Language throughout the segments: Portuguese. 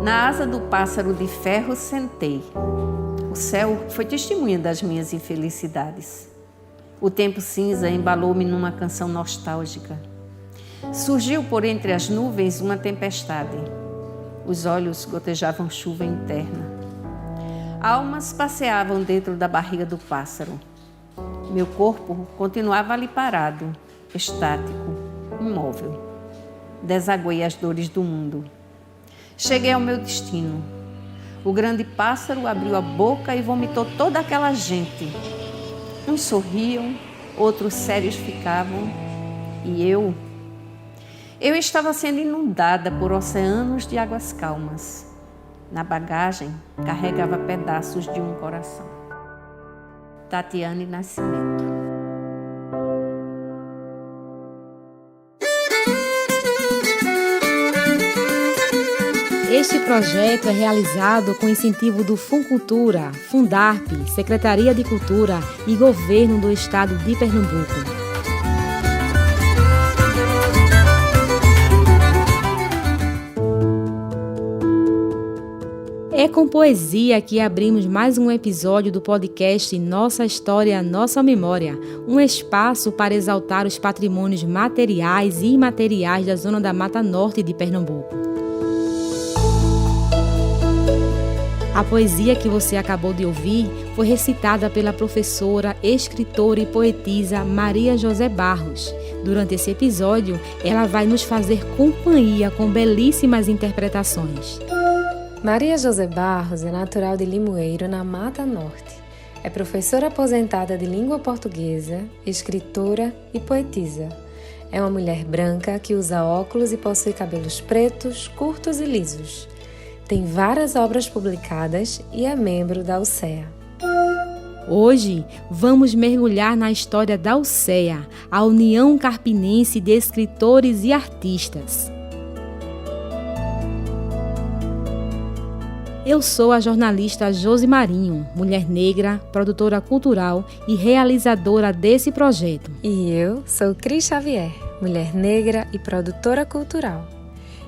Na asa do pássaro de ferro sentei. O céu foi testemunha das minhas infelicidades. O tempo cinza embalou-me numa canção nostálgica. Surgiu por entre as nuvens uma tempestade. Os olhos gotejavam chuva interna. Almas passeavam dentro da barriga do pássaro. Meu corpo continuava ali parado, estático, imóvel. Desaguei as dores do mundo. Cheguei ao meu destino. O grande pássaro abriu a boca e vomitou toda aquela gente. Uns sorriam, outros sérios ficavam. E eu estava sendo inundada por oceanos de águas calmas. Na bagagem, carregava pedaços de um coração. Tatiane Nascimento. Este projeto é realizado com incentivo do Funcultura, Fundarp, Secretaria de Cultura e Governo do Estado de Pernambuco. É com poesia que abrimos mais um episódio do podcast Nossa História, Nossa Memória, um espaço para exaltar os patrimônios materiais e imateriais da Zona da Mata Norte de Pernambuco. A poesia que você acabou de ouvir foi recitada pela professora, escritora e poetisa Maria José Barros. Durante esse episódio, ela vai nos fazer companhia com belíssimas interpretações. Maria José Barros é natural de Limoeiro, na Mata Norte. É professora aposentada de língua portuguesa, escritora e poetisa. É uma mulher branca que usa óculos e possui cabelos pretos, curtos e lisos. Tem várias obras publicadas e é membro da UCEA. Hoje, vamos mergulhar na história da UCEA, a União Carpinense de Escritores e Artistas. Eu sou a jornalista Josi Marinho, mulher negra, produtora cultural e realizadora desse projeto. E eu sou Cris Xavier, mulher negra e produtora cultural.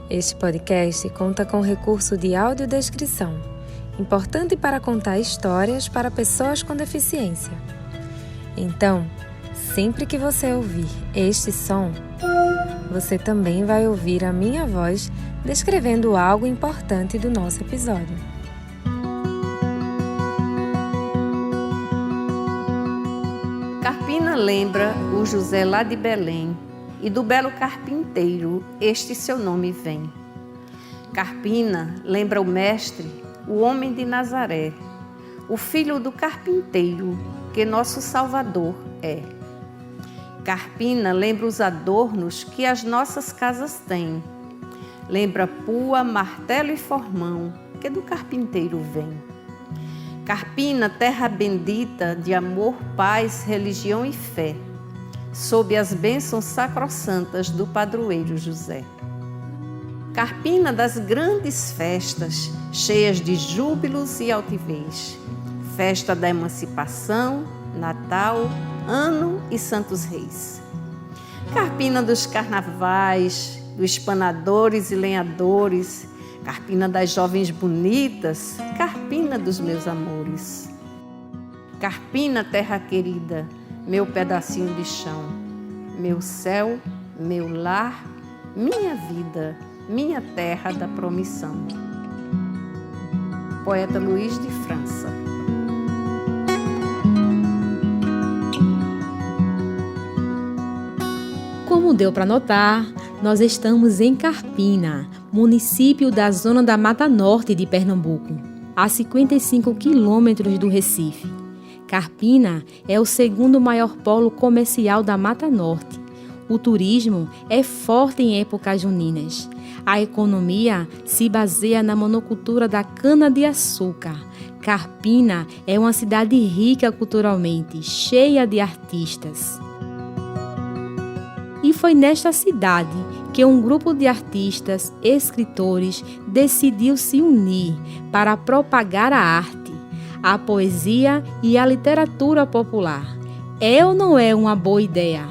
Este podcast conta com recurso de audiodescrição, importante para contar histórias para pessoas com deficiência. Então, sempre que você ouvir este som, você também vai ouvir a minha voz descrevendo algo importante do nosso episódio. Carpina lembra o José lá de Belém, e do belo carpinteiro este seu nome vem. Carpina lembra o mestre, o homem de Nazaré, o filho do carpinteiro, que nosso Salvador é. Carpina lembra os adornos que as nossas casas têm. Lembra pua, martelo e formão, que do carpinteiro vem. Carpina, terra bendita de amor, paz, religião e fé, sob as bênçãos sacrossantas do padroeiro José. Carpina das grandes festas, cheias de júbilos e altivez. Festa da emancipação, Natal, Ano e Santos Reis. Carpina dos carnavais, dos espanadores e lenhadores. Carpina das jovens bonitas, Carpina dos meus amores. Carpina, terra querida, meu pedacinho de chão, meu céu, meu lar, minha vida, minha terra da promissão. Poeta Luiz de França. Como deu para notar, nós estamos em Carpina, município da Zona da Mata Norte de Pernambuco, a 55 quilômetros do Recife. Carpina é o segundo maior polo comercial da Mata Norte. O turismo é forte em épocas juninas. A economia se baseia na monocultura da cana-de-açúcar. Carpina é uma cidade rica culturalmente, cheia de artistas. E foi nesta cidade que um grupo de artistas, escritores, decidiu se unir para propagar a arte, a poesia e a literatura popular. É ou não é uma boa ideia?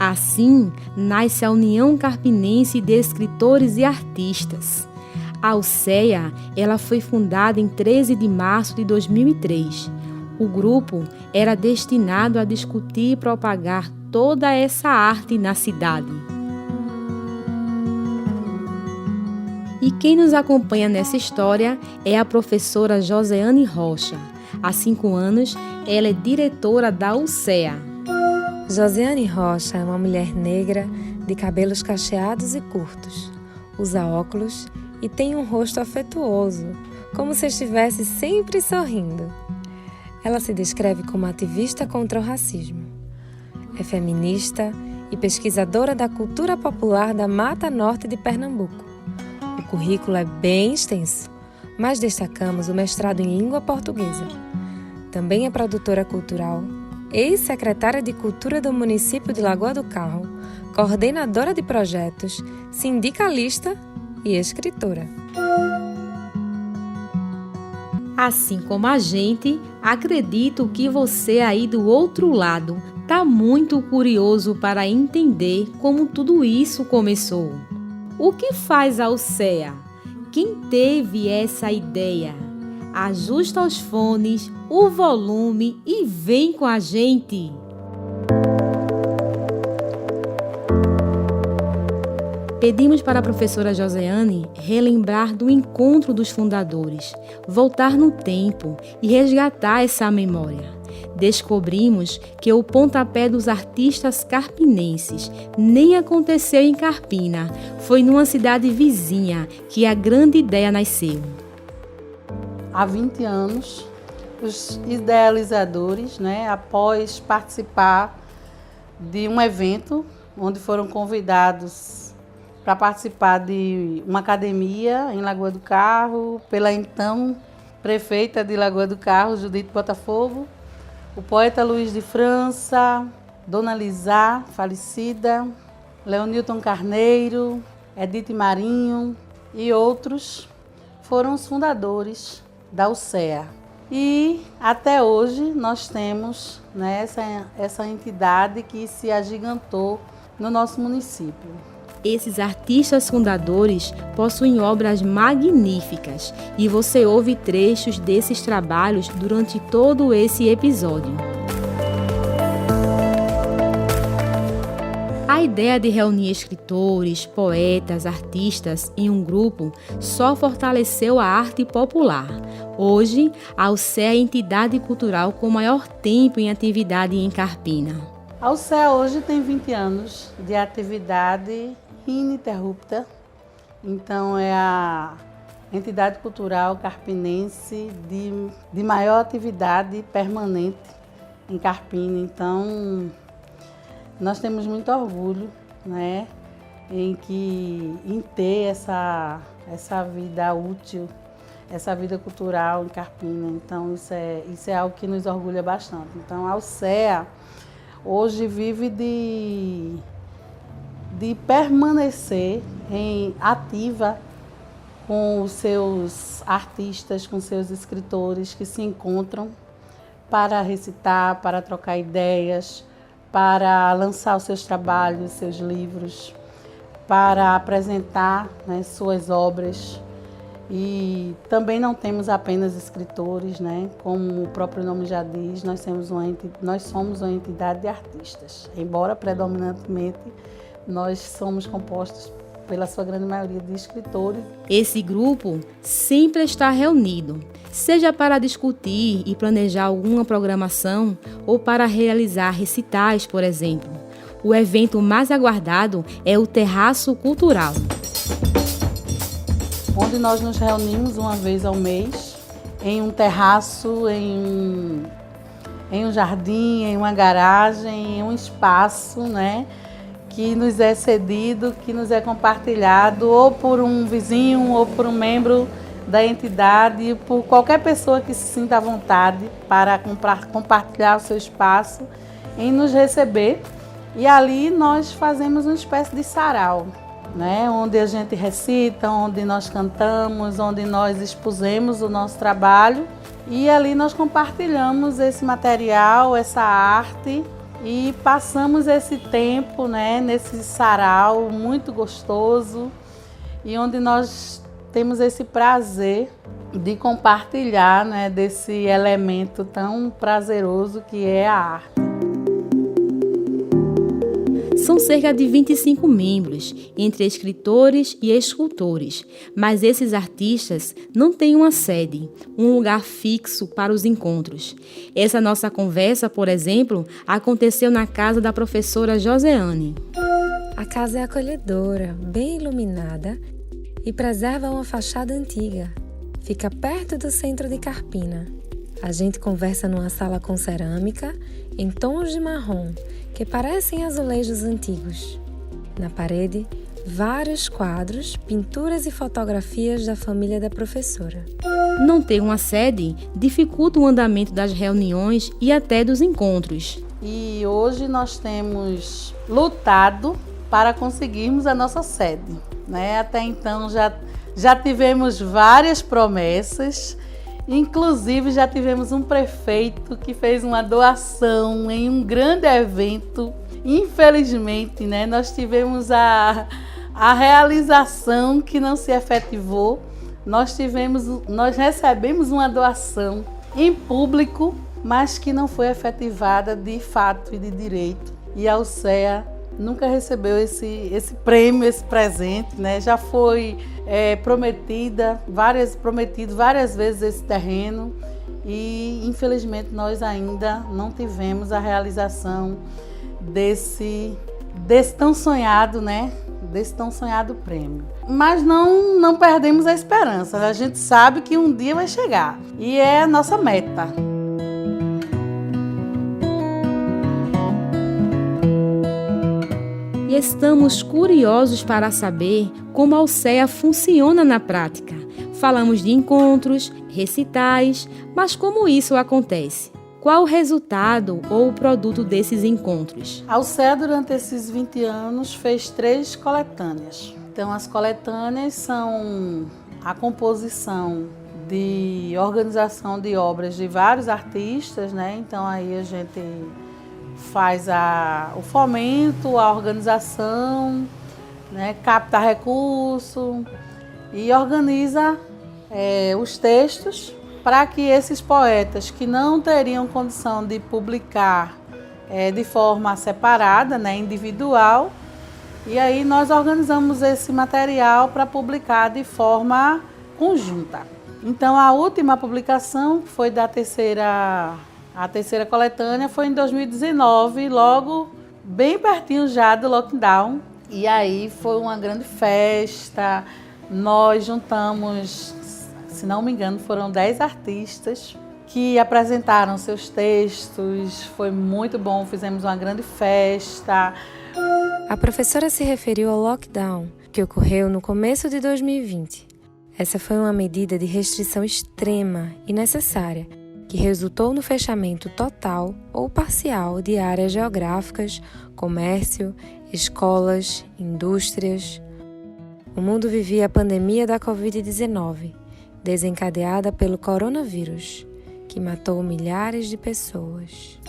Assim, nasce a União Carpinense de Escritores e Artistas. A UCEA, ela foi fundada em 13 de março de 2003. O grupo era destinado a discutir e propagar toda essa arte na cidade. E quem nos acompanha nessa história é a professora Joseane Rocha. Há 5 anos, ela é diretora da UCEA. Joseane Rocha é uma mulher negra de cabelos cacheados e curtos. Usa óculos e tem um rosto afetuoso, como se estivesse sempre sorrindo. Ela se descreve como ativista contra o racismo. É feminista e pesquisadora da cultura popular da Mata Norte de Pernambuco. O currículo é bem extenso, mas destacamos o mestrado em língua portuguesa. Também é produtora cultural, ex-secretária de Cultura do município de Lagoa do Carro, coordenadora de projetos, sindicalista e escritora. Assim como a gente, acredito que você aí do outro lado está muito curioso para entender como tudo isso começou. O que faz a UCEA? Quem teve essa ideia? Ajusta os fones, o volume e vem com a gente! Pedimos para a professora Joseane relembrar do encontro dos fundadores, voltar no tempo e resgatar essa memória. Descobrimos que o pontapé dos artistas carpinenses nem aconteceu em Carpina, foi numa cidade vizinha que a grande ideia nasceu. Há 20 anos, os idealizadores, após participar de um evento onde foram convidados para participar de uma academia em Lagoa do Carro, pela então prefeita de Lagoa do Carro, Judite Botafogo, o poeta Luiz de França, Dona Lisá, falecida, Leonilton Carneiro, Edith Marinho e outros foram os fundadores da UCEA. E até hoje nós temos essa entidade que se agigantou no nosso município. Esses artistas fundadores possuem obras magníficas e você ouve trechos desses trabalhos durante todo esse episódio. A ideia de reunir escritores, poetas, artistas em um grupo só fortaleceu a arte popular. Hoje, a UCEA é a entidade cultural com maior tempo em atividade em Carpina. A UCEA hoje tem 20 anos de atividade ininterrupta, então é a entidade cultural carpinense de maior atividade permanente em Carpina. Então, nós temos muito orgulho, em ter essa vida útil, essa vida cultural em Carpina. Então, isso é algo que nos orgulha bastante. Então, a UCEA hoje vive de permanecer ativa com os seus artistas, com seus escritores que se encontram para recitar, para trocar ideias, para lançar os seus trabalhos, seus livros, para apresentar suas obras. E também não temos apenas escritores, como o próprio nome já diz, nós somos uma entidade de artistas, embora predominantemente nós somos compostos pela sua grande maioria de escritores. Esse grupo sempre está reunido, seja para discutir e planejar alguma programação ou para realizar recitais, por exemplo. O evento mais aguardado é o Terraço Cultural, onde nós nos reunimos uma vez ao mês em um terraço, em um jardim, em uma garagem, em um espaço, que nos é cedido, que nos é compartilhado ou por um vizinho ou por um membro da entidade, por qualquer pessoa que se sinta à vontade para compartilhar o seu espaço, em nos receber. E ali nós fazemos uma espécie de sarau, onde a gente recita, onde nós cantamos, onde nós expusemos o nosso trabalho. E ali nós compartilhamos esse material, essa arte, e passamos esse tempo, né, nesse sarau muito gostoso e onde nós temos esse prazer de compartilhar, né, desse elemento tão prazeroso que é a arte. São cerca de 25 membros, entre escritores e escultores, mas esses artistas não têm uma sede, um lugar fixo para os encontros. Essa nossa conversa, por exemplo, aconteceu na casa da professora Joseane. A casa é acolhedora, bem iluminada e preserva uma fachada antiga. Fica perto do centro de Carpina. A gente conversa numa sala com cerâmica em tons de marrom, que parecem azulejos antigos. Na parede, vários quadros, pinturas e fotografias da família da professora. Não ter uma sede dificulta o andamento das reuniões e até dos encontros. E hoje nós temos lutado para conseguirmos a nossa sede, né? Até então já tivemos várias promessas. Inclusive, já tivemos um prefeito que fez uma doação em um grande evento. Infelizmente, né, nós tivemos a realização que não se efetivou. Nós recebemos uma doação em público, mas que não foi efetivada de fato e de direito. E a UCEA nunca recebeu esse prêmio, esse presente, né? Já foi prometido várias vezes esse terreno e infelizmente nós ainda não tivemos a realização desse tão sonhado, né? Desse tão sonhado prêmio. Mas não perdemos a esperança, a gente sabe que um dia vai chegar e é a nossa meta. E estamos curiosos para saber como a UCEA funciona na prática. Falamos de encontros, recitais, mas como isso acontece? Qual o resultado ou o produto desses encontros? A UCEA, durante esses 20 anos, fez 3 coletâneas. Então, as coletâneas são a composição de organização de obras de vários artistas, né? Então, aí a gente faz o fomento, a organização, né, capta recurso e organiza os textos para que esses poetas que não teriam condição de publicar de forma separada, né, individual, e aí nós organizamos esse material para publicar de forma conjunta. Então, a última publicação, que foi a terceira coletânea, foi em 2019, logo bem pertinho já do lockdown. E aí foi uma grande festa, nós juntamos, se não me engano, foram 10 artistas que apresentaram seus textos, foi muito bom, fizemos uma grande festa. A professora se referiu ao lockdown, que ocorreu no começo de 2020. Essa foi uma medida de restrição extrema e necessária, que resultou no fechamento total ou parcial de áreas geográficas, comércio, escolas, indústrias. O mundo vivia a pandemia da Covid-19, desencadeada pelo coronavírus, que matou milhares de pessoas.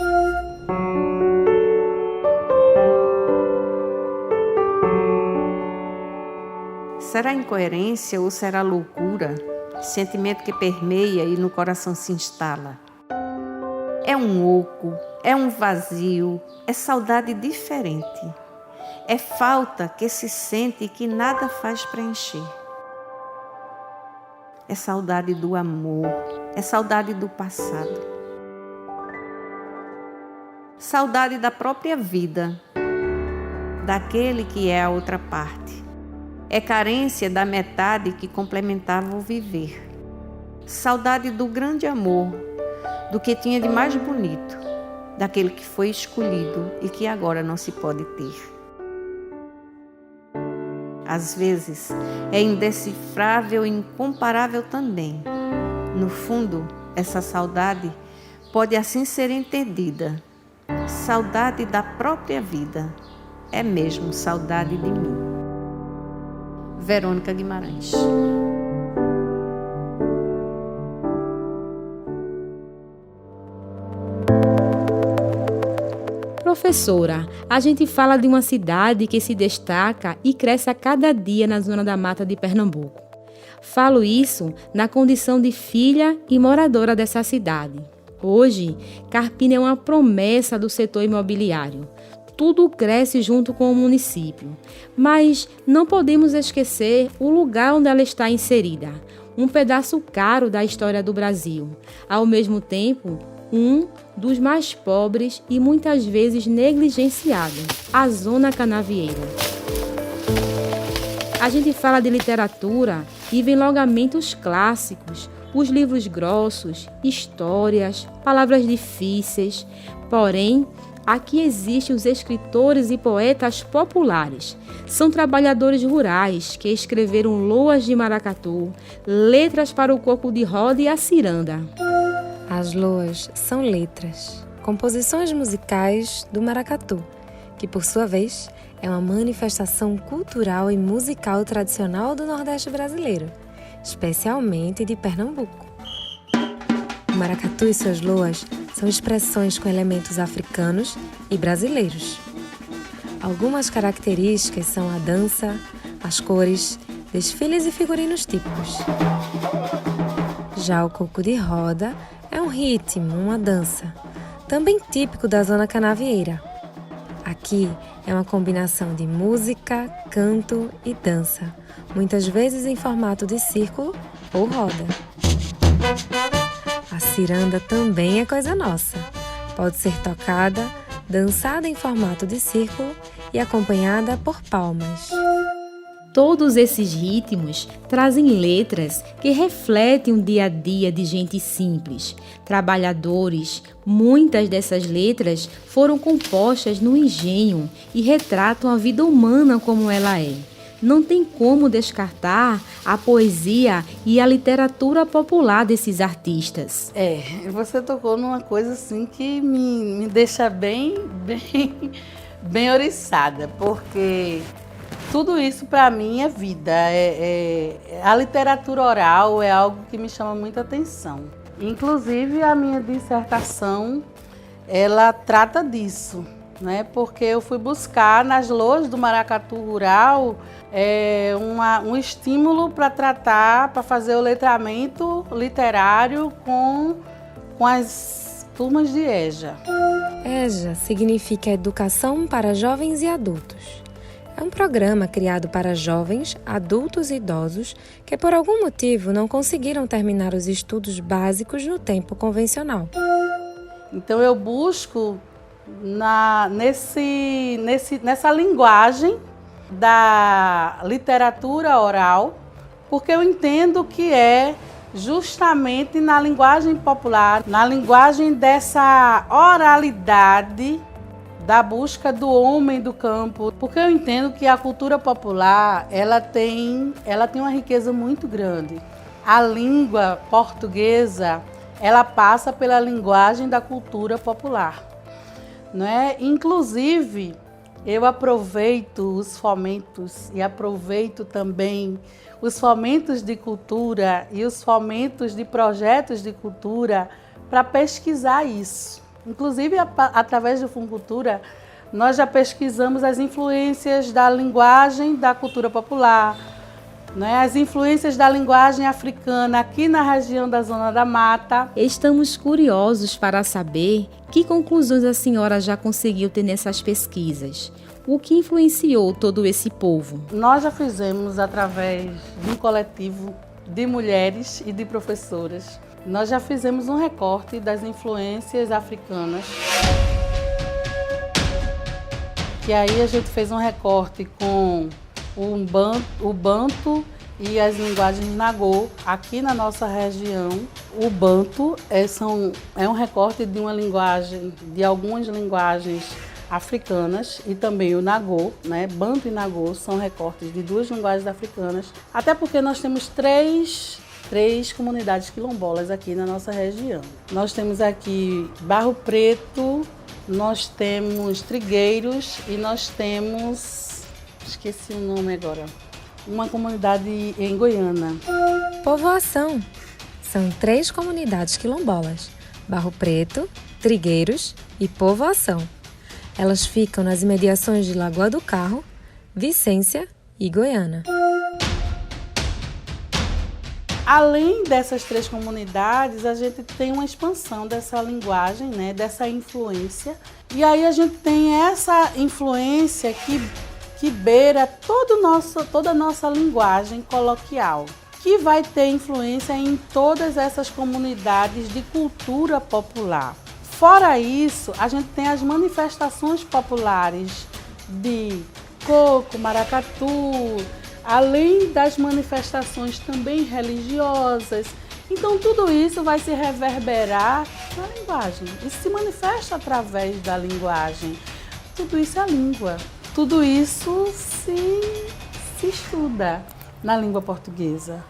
Será incoerência ou será loucura? Sentimento que permeia e no coração se instala. É um oco, é um vazio, é saudade diferente. É falta que se sente e que nada faz preencher. É saudade do amor, é saudade do passado. Saudade da própria vida, daquele que é a outra parte. É carência da metade que complementava o viver. Saudade do grande amor, do que tinha de mais bonito, daquele que foi escolhido e que agora não se pode ter. Às vezes, é indecifrável e incomparável também. No fundo, essa saudade pode assim ser entendida. Saudade da própria vida. É mesmo saudade de mim. Verônica Guimarães. Professora, a gente fala de uma cidade que se destaca e cresce a cada dia na zona da mata de Pernambuco. Falo isso na condição de filha e moradora dessa cidade. Hoje, Carpina é uma promessa do setor imobiliário. Tudo cresce junto com o município. Mas não podemos esquecer o lugar onde ela está inserida. Um pedaço caro da história do Brasil. Ao mesmo tempo, um dos mais pobres e muitas vezes negligenciado, a Zona Canavieira. A gente fala de literatura e vem logo à mente os clássicos, os livros grossos, histórias, palavras difíceis. Porém, aqui existem os escritores e poetas populares. São trabalhadores rurais que escreveram loas de maracatu, letras para o coco de roda e a ciranda. As loas são letras, composições musicais do maracatu, que por sua vez é uma manifestação cultural e musical tradicional do Nordeste brasileiro, especialmente de Pernambuco. O maracatu e suas loas são expressões com elementos africanos e brasileiros. Algumas características são a dança, as cores, desfiles e figurinos típicos. Já o coco de roda é um ritmo, uma dança, também típico da Zona Canavieira. Aqui é uma combinação de música, canto e dança, muitas vezes em formato de círculo ou roda. A ciranda também é coisa nossa. Pode ser tocada, dançada em formato de círculo e acompanhada por palmas. Todos esses ritmos trazem letras que refletem o dia a dia de gente simples, trabalhadores. Muitas dessas letras foram compostas no engenho e retratam a vida humana como ela é. Não tem como descartar a poesia e a literatura popular desses artistas. Você tocou numa coisa assim que me deixa bem oriçada, porque tudo isso para mim é vida. A literatura oral é algo que me chama muita atenção. Inclusive a minha dissertação, ela trata disso, né? Porque eu fui buscar nas loas do maracatu rural um estímulo para fazer o letramento literário com as turmas de EJA. EJA significa Educação para Jovens e Adultos. É um programa criado para jovens, adultos e idosos que por algum motivo não conseguiram terminar os estudos básicos no tempo convencional. Então eu busco nessa linguagem da literatura oral, porque eu entendo que é justamente na linguagem popular, na linguagem dessa oralidade da busca do homem do campo, porque eu entendo que a cultura popular ela tem uma riqueza muito grande. A língua portuguesa ela passa pela linguagem da cultura popular, não é? Inclusive eu aproveito os fomentos e aproveito também os fomentos de cultura e os fomentos de projetos de cultura para pesquisar isso. Inclusive, através do Funcultura, nós já pesquisamos as influências da linguagem da cultura popular, né? As influências da linguagem africana aqui na região da Zona da Mata. Estamos curiosos para saber que conclusões a senhora já conseguiu ter nessas pesquisas. O que influenciou todo esse povo? Nós já fizemos através de um coletivo de mulheres e de professoras. Nós já fizemos um recorte das influências africanas. Que aí a gente fez um recorte com o banto e as linguagens nagô aqui na nossa região. O banto é um recorte de uma linguagem, de algumas linguagens africanas e também o nagô, né? Banto e nagô são recortes de duas linguagens africanas, até porque nós temos três comunidades quilombolas aqui na nossa região. Nós temos aqui Barro Preto, nós temos Trigueiros e nós temos, esqueci o nome agora, uma comunidade em Goiânia. Povoação. São 3 comunidades quilombolas: Barro Preto, Trigueiros e Povoação. Elas ficam nas imediações de Lagoa do Carro, Vicência e Goiânia. Além dessas 3 comunidades, a gente tem uma expansão dessa linguagem, né, dessa influência. E aí a gente tem essa influência que beira toda a nossa linguagem coloquial, que vai ter influência em todas essas comunidades de cultura popular. Fora isso, a gente tem as manifestações populares de coco, maracatu, além das manifestações também religiosas. Então tudo isso vai se reverberar na linguagem e se manifesta através da linguagem. Tudo isso é língua, tudo isso se estuda na língua portuguesa.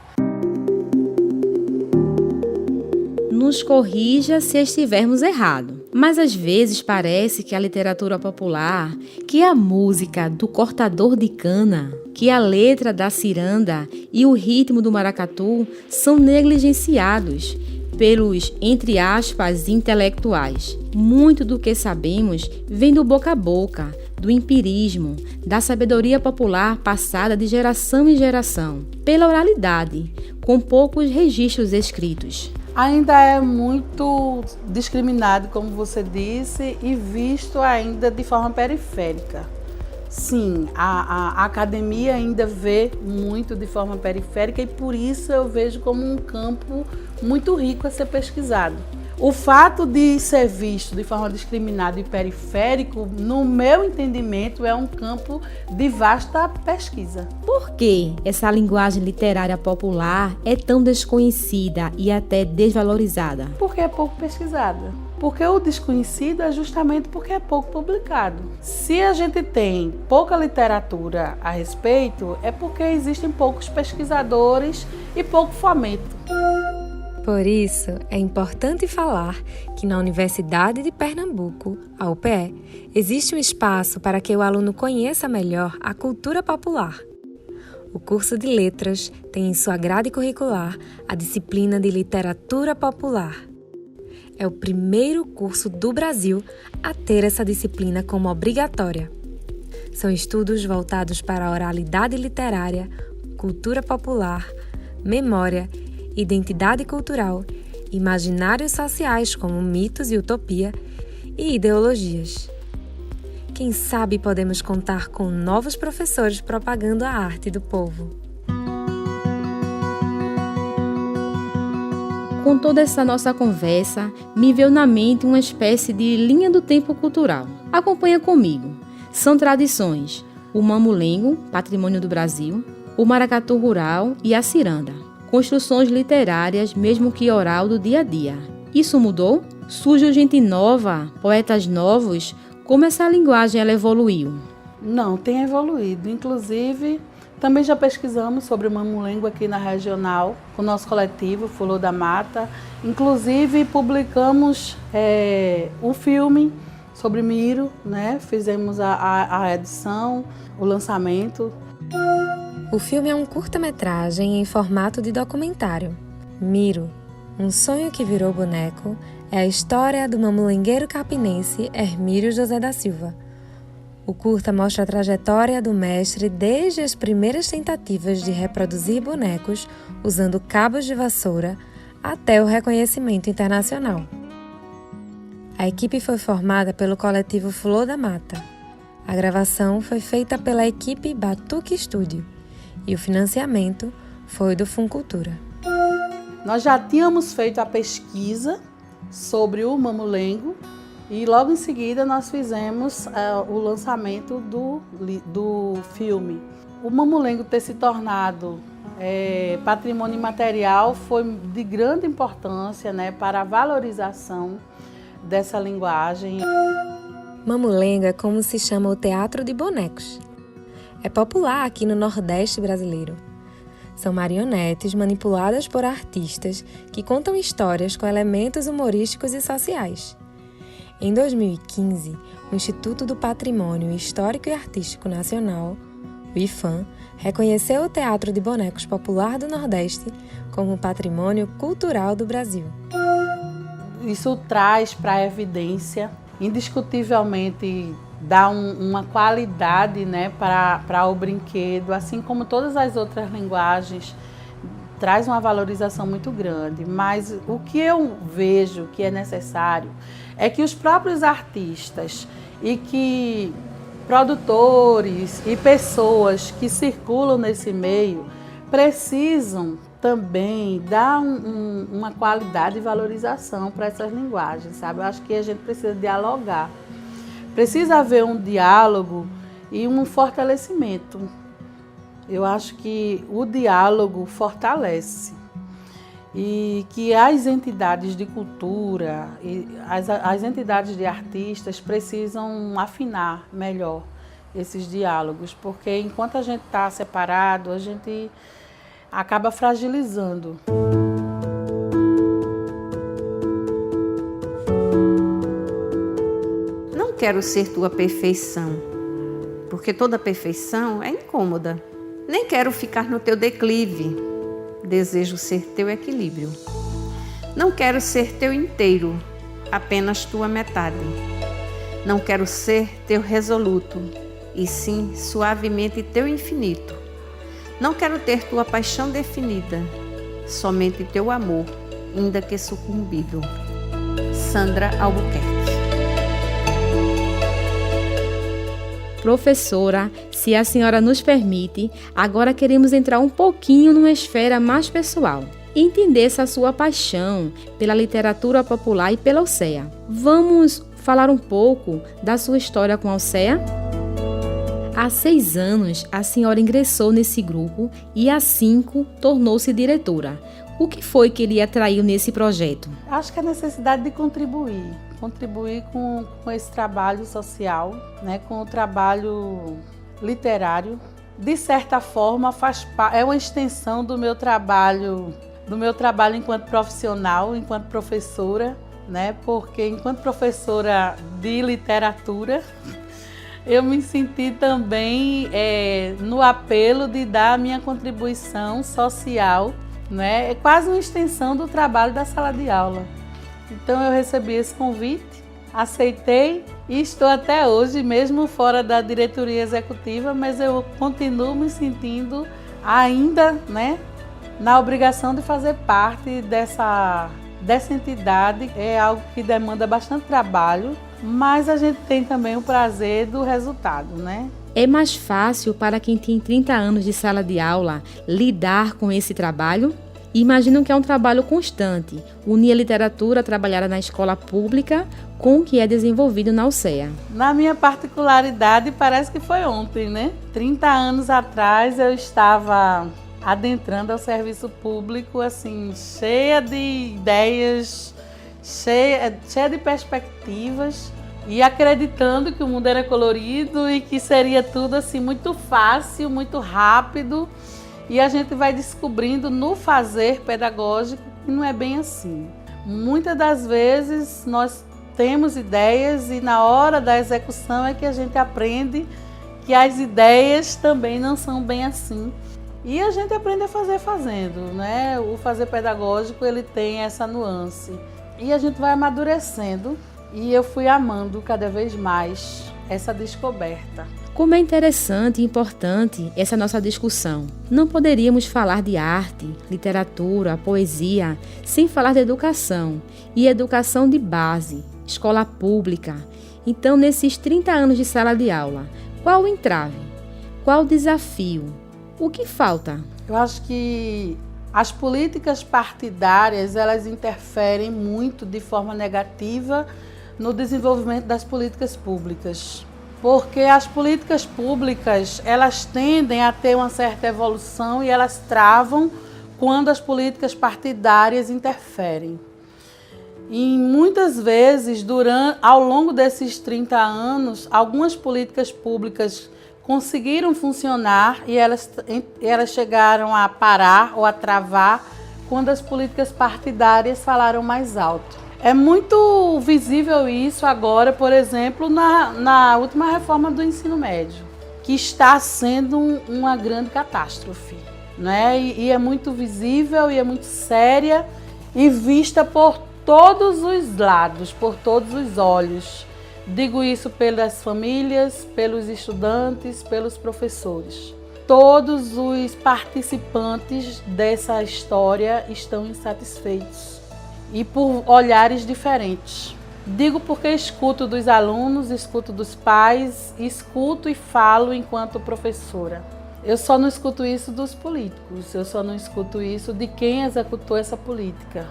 Nos corrija se estivermos errados, mas às vezes parece que a literatura popular, que a música do cortador de cana, que a letra da ciranda e o ritmo do maracatu são negligenciados pelos, entre aspas, intelectuais. Muito do que sabemos vem do boca a boca, do empirismo, da sabedoria popular passada de geração em geração, pela oralidade, com poucos registros escritos. Ainda é muito discriminado, como você disse, e visto ainda de forma periférica. Sim, a academia ainda vê muito de forma periférica e por isso eu vejo como um campo muito rico a ser pesquisado. O fato de ser visto de forma discriminada e periférico, no meu entendimento, é um campo de vasta pesquisa. Por que essa linguagem literária popular é tão desconhecida e até desvalorizada? Porque é pouco pesquisada. Porque o desconhecido é justamente porque é pouco publicado. Se a gente tem pouca literatura a respeito, é porque existem poucos pesquisadores e pouco fomento. Por isso, é importante falar que na Universidade de Pernambuco, a UPE, existe um espaço para que o aluno conheça melhor a cultura popular. O curso de Letras tem em sua grade curricular a disciplina de Literatura Popular. É o primeiro curso do Brasil a ter essa disciplina como obrigatória. São estudos voltados para a oralidade literária, cultura popular, memória, identidade cultural, imaginários sociais como mitos e utopia e ideologias. Quem sabe podemos contar com novos professores propagando a arte do povo. Com toda essa nossa conversa, me veio na mente uma espécie de linha do tempo cultural. Acompanha comigo. São tradições: o mamulengo, patrimônio do Brasil, o maracatu rural e a ciranda. Construções literárias, mesmo que oral, do dia a dia. Isso mudou? Surgiu gente nova, poetas novos? Como essa linguagem ela evoluiu? Não, tem evoluído. Inclusive, também já pesquisamos sobre o mamulengo aqui na regional, com o nosso coletivo, Flor da Mata. Inclusive, publicamos um filme sobre Miro, né? Fizemos a edição, o lançamento. O filme é um curta-metragem em formato de documentário. Miro, um sonho que virou boneco, é a história do mamulengueiro carpinense Hermírio José da Silva. O curta mostra a trajetória do mestre desde as primeiras tentativas de reproduzir bonecos usando cabos de vassoura até o reconhecimento internacional. A equipe foi formada pelo coletivo Flor da Mata. A gravação foi feita pela equipe Batuque Studio e o financiamento foi do Funcultura. Nós já tínhamos feito a pesquisa sobre o mamulengo e logo em seguida nós fizemos o lançamento do filme. O mamulengo ter se tornado patrimônio imaterial foi de grande importância, né, para a valorização dessa linguagem. Mamulengo é como se chama o teatro de bonecos. É popular aqui no Nordeste brasileiro. São marionetes manipuladas por artistas que contam histórias com elementos humorísticos e sociais. Em 2015, o Instituto do Patrimônio Histórico e Artístico Nacional, o IFAM, reconheceu o Teatro de Bonecos Popular do Nordeste como Patrimônio Cultural do Brasil. Isso traz para a evidência, indiscutivelmente, dá uma qualidade, né, para o brinquedo, assim como todas as outras linguagens, traz uma valorização muito grande. Mas o que eu vejo que é necessário é que os próprios artistas e que produtores e pessoas que circulam nesse meio precisam também dar uma qualidade e valorização para essas linguagens, sabe? Eu acho que a gente precisa dialogar. Precisa haver um diálogo e um fortalecimento. Eu acho que o diálogo fortalece e que as entidades de cultura e as entidades de artistas precisam afinar melhor esses diálogos, porque enquanto a gente está separado, a gente acaba fragilizando. Não quero ser tua perfeição, porque toda perfeição é incômoda. Nem quero ficar no teu declive, desejo ser teu equilíbrio. Não quero ser teu inteiro, apenas tua metade. Não quero ser teu resoluto, e sim suavemente teu infinito. Não quero ter tua paixão definida, somente teu amor, ainda que sucumbido. Sandra Albuquerque. Professora, se a senhora nos permite, agora queremos entrar um pouquinho numa esfera mais pessoal e entender essa sua paixão pela literatura popular e pela Alcea. Vamos falar um pouco da sua história com a Alcea? Há 6 anos, a senhora ingressou nesse grupo e há 5 tornou-se diretora. O que foi que lhe atraiu nesse projeto? Acho que a necessidade de contribuir com esse trabalho social, né, com o trabalho literário. De certa forma, é uma extensão do meu trabalho enquanto profissional, enquanto professora, né, porque enquanto professora de literatura, eu me senti também no apelo de dar a minha contribuição social, né? É quase uma extensão do trabalho da sala de aula. Então eu recebi esse convite, aceitei e estou até hoje, mesmo fora da diretoria executiva, mas eu continuo me sentindo ainda, né, na obrigação de fazer parte dessa entidade. É algo que demanda bastante trabalho, mas a gente tem também o prazer do resultado, né? É mais fácil para quem tem 30 anos de sala de aula lidar com esse trabalho? Imagino que é um trabalho constante, unir a literatura trabalhada na escola pública com o que é desenvolvido na Alcea. Na minha particularidade, parece que foi ontem, né? 30 anos atrás eu estava adentrando ao serviço público, assim, cheia de ideias, cheia de perspectivas e acreditando que o mundo era colorido e que seria tudo assim muito fácil, muito rápido. E a gente vai descobrindo no fazer pedagógico que não é bem assim. Muitas das vezes nós temos ideias e na hora da execução é que a gente aprende que as ideias também não são bem assim. E a gente aprende a fazer fazendo, né? O fazer pedagógico, ele tem essa nuance. E a gente vai amadurecendo e eu fui amando cada vez mais essa descoberta. Como é interessante e importante essa nossa discussão. Não poderíamos falar de arte, literatura, poesia, sem falar de educação. E educação de base, escola pública. Então, nesses 30 anos de sala de aula, qual o entrave? Qual o desafio? O que falta? Eu acho que as políticas partidárias, elas interferem muito de forma negativa no desenvolvimento das políticas públicas. Porque as políticas públicas, elas tendem a ter uma certa evolução e elas travam quando as políticas partidárias interferem. E muitas vezes, ao longo desses 30 anos, algumas políticas públicas conseguiram funcionar e elas chegaram a parar ou a travar quando as políticas partidárias falaram mais alto. É muito visível isso agora, por exemplo, na última reforma do ensino médio, que está sendo uma grande catástrofe, né? E é muito visível e é muito séria e vista por todos os lados, por todos os olhos, Digo isso pelas famílias, pelos estudantes, pelos professores. Todos os participantes dessa história estão insatisfeitos e por olhares diferentes. Digo porque escuto dos alunos, escuto dos pais, escuto e falo enquanto professora. Eu só não escuto isso dos políticos, eu só não escuto isso de quem executou essa política,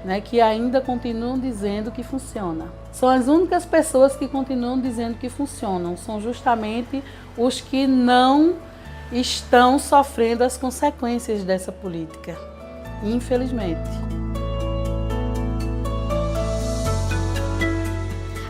né, que ainda continuam dizendo que funciona. São as únicas pessoas que continuam dizendo que funcionam, são justamente os que não estão sofrendo as consequências dessa política, infelizmente.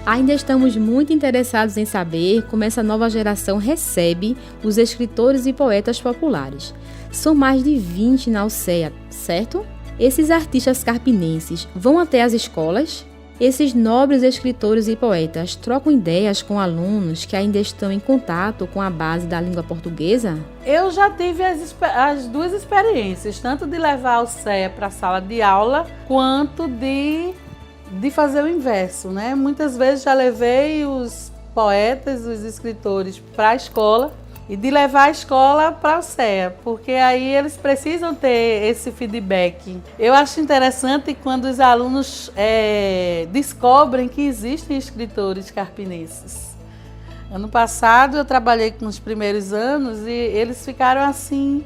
Ainda estamos muito interessados em saber como essa nova geração recebe os escritores e poetas populares. São mais de 20 na Alcea, certo? Esses artistas carpinenses vão até as escolas? Esses nobres escritores e poetas trocam ideias com alunos que ainda estão em contato com a base da língua portuguesa? Eu já tive as duas experiências, tanto de levar a Alcea para a sala de aula, quanto de fazer o inverso, né? Muitas vezes já levei os poetas, os escritores para a escola e de levar a escola para a Alcea, porque aí eles precisam ter esse feedback. Eu acho interessante quando os alunos descobrem que existem escritores carpinenses. Ano passado eu trabalhei com os primeiros anos e eles ficaram assim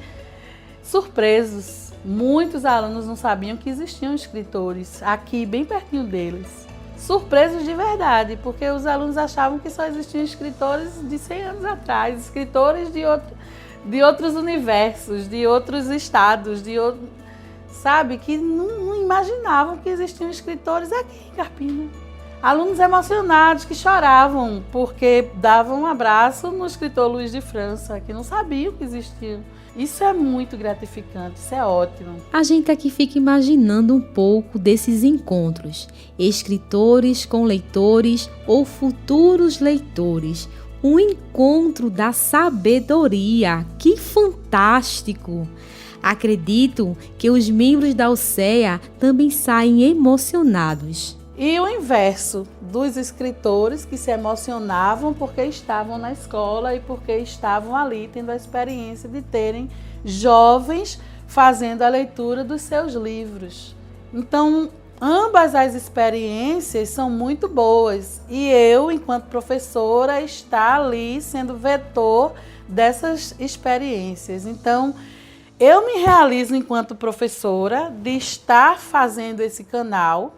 surpresos. Muitos alunos não sabiam que existiam escritores aqui, bem pertinho deles. Surpresos de verdade, porque os alunos achavam que só existiam escritores de 100 anos atrás, escritores de outros universos, de outros estados, sabe, que não imaginavam que existiam escritores aqui em Carpina. Alunos emocionados que choravam porque davam um abraço no escritor Luiz de França, que não sabiam que existiam. Isso é muito gratificante, isso é ótimo. A gente aqui fica imaginando um pouco desses encontros. Escritores com leitores ou futuros leitores. Um encontro da sabedoria. Que fantástico! Acredito que os membros da Alcea também saem emocionados. E o inverso, dos escritores que se emocionavam porque estavam na escola e porque estavam ali tendo a experiência de terem jovens fazendo a leitura dos seus livros. Então, ambas as experiências são muito boas e eu, enquanto professora, está ali sendo vetor dessas experiências. Então, eu me realizo enquanto professora de estar fazendo esse canal.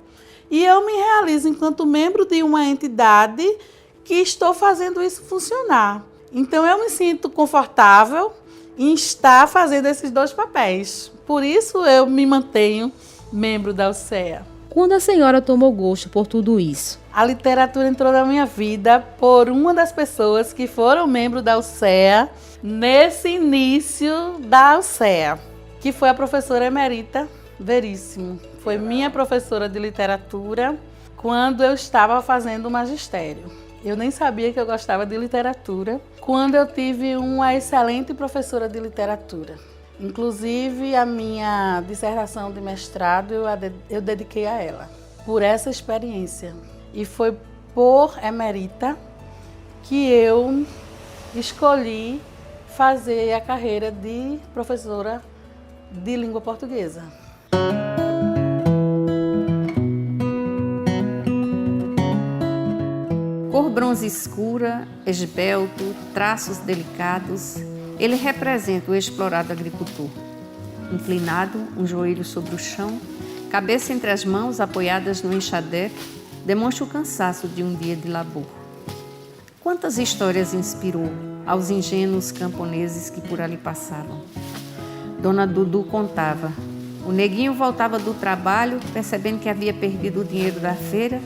E eu me realizo enquanto membro de uma entidade que estou fazendo isso funcionar. Então, eu me sinto confortável em estar fazendo esses dois papéis. Por isso, eu me mantenho membro da Alcea. Quando a senhora tomou gosto por tudo isso? A literatura entrou na minha vida por uma das pessoas que foram membro da Alcea nesse início da Alcea, que foi a professora emerita Veríssimo. Foi minha professora de literatura quando eu estava fazendo o magistério. Eu nem sabia que eu gostava de literatura, quando eu tive uma excelente professora de literatura. Inclusive, a minha dissertação de mestrado eu dediquei a ela, por essa experiência. E foi por emerita que eu escolhi fazer a carreira de professora de língua portuguesa. Cor bronze escura, esbelto, traços delicados, ele representa o explorado agricultor. Inclinado, um joelho sobre o chão, cabeça entre as mãos apoiadas no enxadefe, demonstra o cansaço de um dia de labor. Quantas histórias inspirou aos ingênuos camponeses que por ali passavam? Dona Dudu contava. O neguinho voltava do trabalho, percebendo que havia perdido o dinheiro da feira,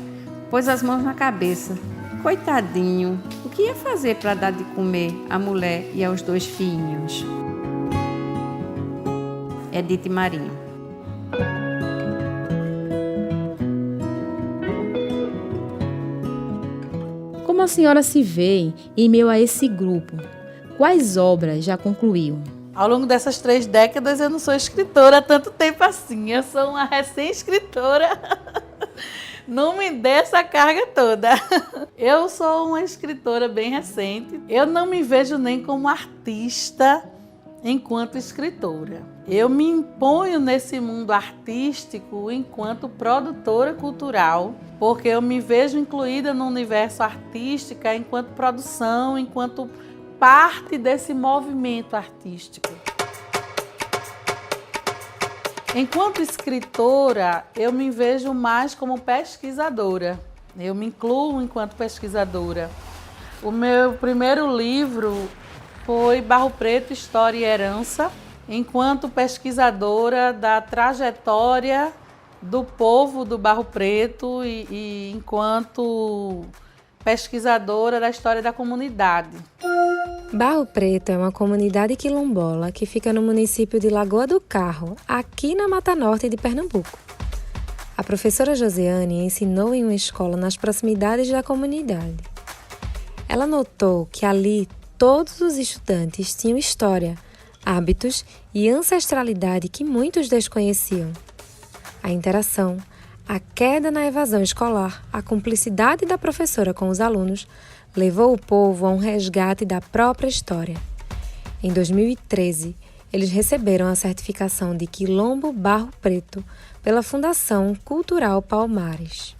pôs as mãos na cabeça. Coitadinho, o que ia fazer para dar de comer à mulher e aos 2 filhinhos? Edith Marinho. Como a senhora se vê em meio a esse grupo? Quais obras já concluiu? Ao longo dessas 3 décadas eu não sou escritora há tanto tempo assim, eu sou uma recém-escritora. Não me dê essa carga toda. Eu sou uma escritora bem recente. Eu não me vejo nem como artista enquanto escritora. Eu me imponho nesse mundo artístico enquanto produtora cultural, porque eu me vejo incluída no universo artístico enquanto produção, enquanto parte desse movimento artístico. Enquanto escritora, eu me vejo mais como pesquisadora. Eu me incluo enquanto pesquisadora. O meu primeiro livro foi Barro Preto, História e Herança, enquanto pesquisadora da trajetória do povo do Barro Preto e enquanto pesquisadora da história da comunidade. Barro Preto é uma comunidade quilombola que fica no município de Lagoa do Carro, aqui na Mata Norte de Pernambuco. A professora Josiane ensinou em uma escola nas proximidades da comunidade. Ela notou que ali todos os estudantes tinham história, hábitos e ancestralidade que muitos desconheciam. A interação, a queda na evasão escolar, a cumplicidade da professora com os alunos levou o povo a um resgate da própria história. Em 2013, eles receberam a certificação de Quilombo Barro Preto pela Fundação Cultural Palmares.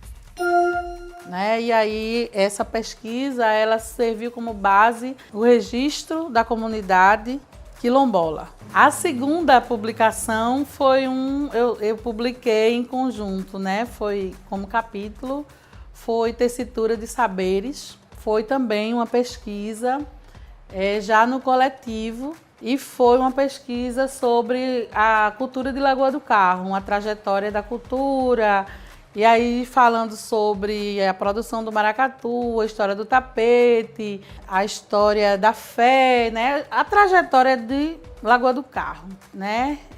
E aí, essa pesquisa ela serviu como base o registro da comunidade quilombola. A segunda publicação foi eu publiquei em conjunto, foi como capítulo, foi Tessitura de Saberes. Foi também uma pesquisa já no coletivo e foi uma pesquisa sobre a cultura de Lagoa do Carro, uma trajetória da cultura, e aí falando sobre a produção do maracatu, a história do tapete, a história da fé, a trajetória de Lagoa do Carro.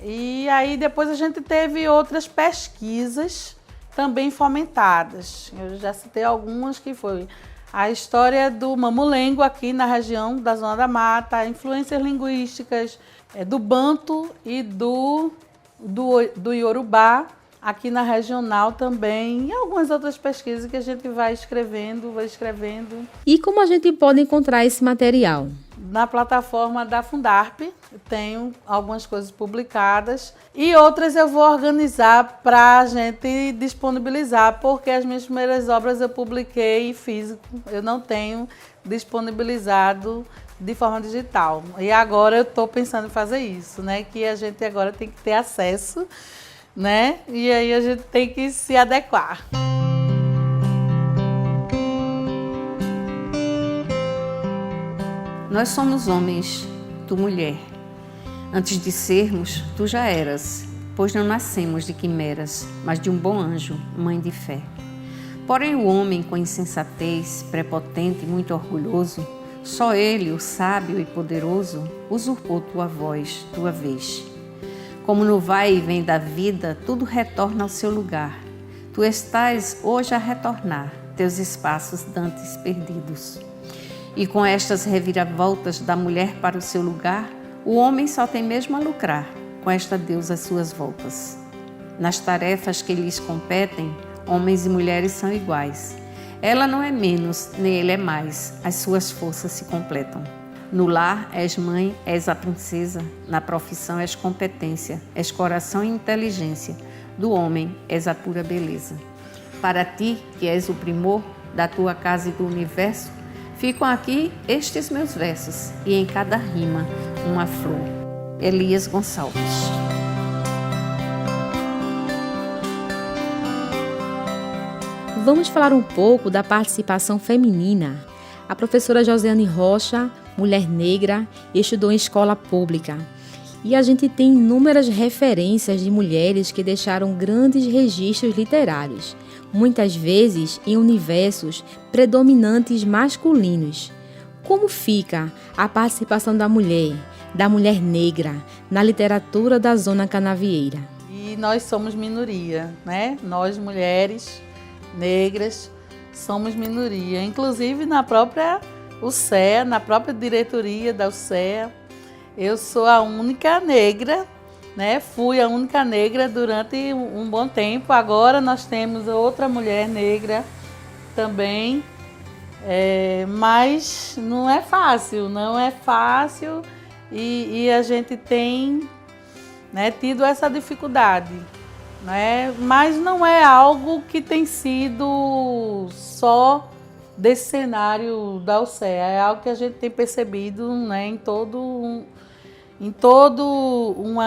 E aí depois a gente teve outras pesquisas também fomentadas. Eu já citei algumas que foi a história do mamulengo aqui na região da Zona da Mata, influências linguísticas do banto e do iorubá aqui na regional também, e algumas outras pesquisas que a gente vai escrevendo. E como a gente pode encontrar esse material? Na plataforma da Fundarp, tenho algumas coisas publicadas e outras eu vou organizar para a gente disponibilizar, porque as minhas primeiras obras eu publiquei em físico, eu não tenho disponibilizado de forma digital. E agora eu estou pensando em fazer isso, que a gente agora tem que ter acesso, e aí a gente tem que se adequar. Nós somos homens, tu mulher. Antes de sermos, tu já eras, pois não nascemos de quimeras, mas de um bom anjo, mãe de fé. Porém o homem com insensatez, prepotente e muito orgulhoso, só ele, o sábio e poderoso, usurpou tua voz, tua vez. Como no vai e vem da vida, tudo retorna ao seu lugar. Tu estás hoje a retornar, teus espaços dantes perdidos. E com estas reviravoltas da mulher para o seu lugar, o homem só tem mesmo a lucrar com esta deusa às suas voltas. Nas tarefas que lhes competem, homens e mulheres são iguais. Ela não é menos, nem ele é mais, as suas forças se completam. No lar és mãe, és a princesa, na profissão és competência, és coração e inteligência, do homem és a pura beleza. Para ti, que és o primor da tua casa e do universo, ficam aqui estes meus versos, e em cada rima uma flor. Elias Gonçalves. Vamos falar um pouco da participação feminina. A professora Josiane Rocha, mulher negra, estudou em escola pública. E a gente tem inúmeras referências de mulheres que deixaram grandes registros literários, muitas vezes em universos predominantes masculinos. Como fica a participação da mulher negra, na literatura da Zona Canavieira? E nós somos minoria, Nós, mulheres negras, somos minoria. Inclusive na própria UCEA, na própria diretoria da UCEA, eu sou a única negra né? Fui a única negra durante um bom tempo. Agora nós temos outra mulher negra também, mas não é fácil, e a gente tem, né, tido essa dificuldade, né? Mas não é algo que tem sido só desse cenário da UCEA, é algo que a gente tem percebido, né, em toda uma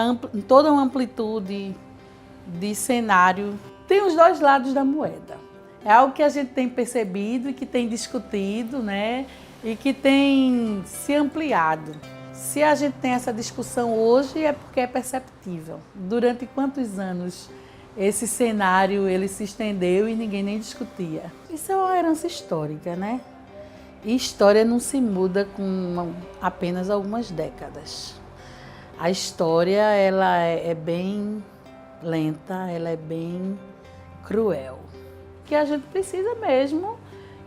amplitude de cenário. Tem os dois lados da moeda. É algo que a gente tem percebido e que tem discutido, né, e que tem se ampliado. Se a gente tem essa discussão hoje é porque é perceptível. Durante quantos anos esse cenário ele se estendeu e ninguém nem discutia? Isso é uma herança histórica, né? E história não se muda com apenas algumas décadas. A história ela é bem lenta, ela é bem cruel. Que a gente precisa mesmo